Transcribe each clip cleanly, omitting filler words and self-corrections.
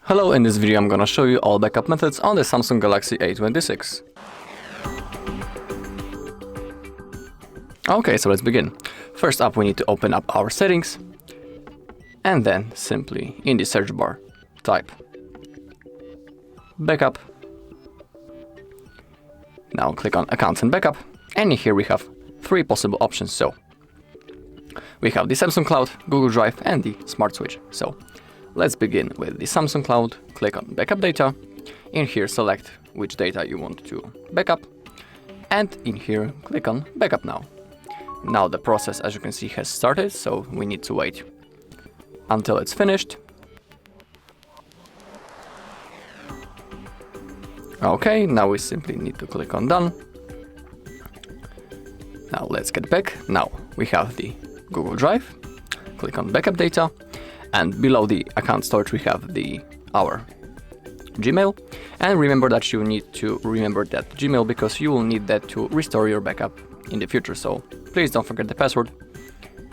Hello, in this video I'm gonna show you all backup methods on the Samsung Galaxy A26. Okay, so let's begin. First up, we need to open up our settings and then simply in the search bar type backup. Now click on accounts and backup, and here we have three possible options. So we have the Samsung Cloud, Google Drive and the Smart Switch. So let's begin with the Samsung Cloud. Click on backup data. In here select which data you want to backup, and in here click on backup now. Now the process, as you can see, has started, so we need to wait until it's finished. Okay, now we simply need to click on done. Now let's get back. Now we have the Google Drive. Click on backup data, and below the account storage we have our Gmail. And remember that you need to remember that Gmail because you will need that to restore your backup in the future. So please don't forget the password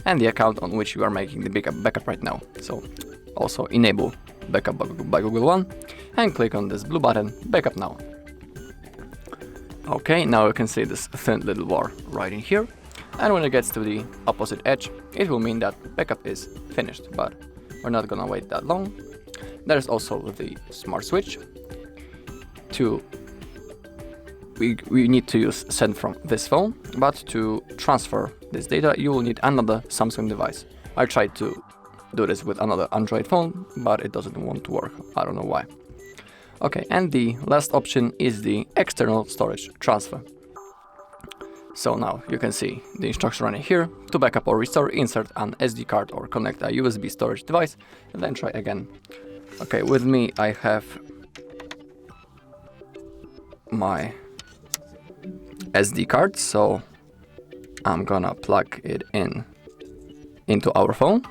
and the account on which you are making the backup right now. So also enable backup by Google One and click on this blue button, backup now. Okay, now you can see this thin little bar right in here, and when it gets to the opposite edge it will mean that backup is finished, but we're not gonna wait that long. There's also the Smart Switch. We need to use send from this phone, but to transfer this data you will need another Samsung device. I tried to do this with another Android phone, but it doesn't want to work. I don't know why. Okay, and the last option is the external storage transfer. So now you can see the instruction running here. To backup or restore, insert an SD card or connect a USB storage device, and then try again. Okay, with me I have my SD card, so I'm gonna plug it into our phone.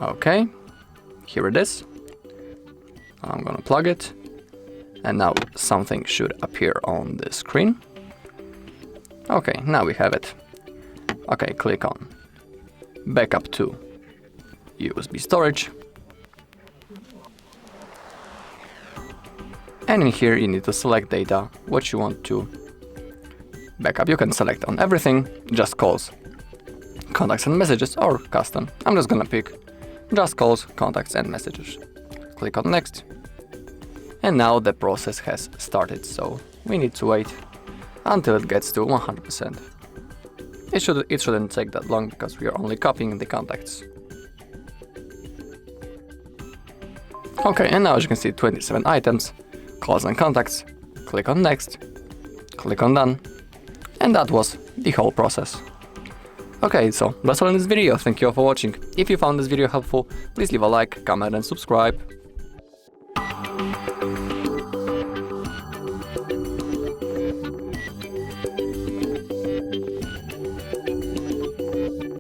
Okay, here it is. I'm gonna plug it, and now something should appear on the screen. Okay, now we have it. Okay, click on backup to USB storage. And in here you need to select data, what you want to backup. You can select on everything, just calls, contacts and messages, or custom. I'm just gonna pick just calls, contacts and messages. Click on next. And now the process has started, so we need to wait until it gets to 100%. It shouldn't take that long because we are only copying the contacts. Okay, and now as you can see 27 items, calls and contacts. Click on next, click on done, and that was the whole process. Okay, so that's all in this video. Thank you all for watching. If you found this video helpful, please leave a like, comment and subscribe.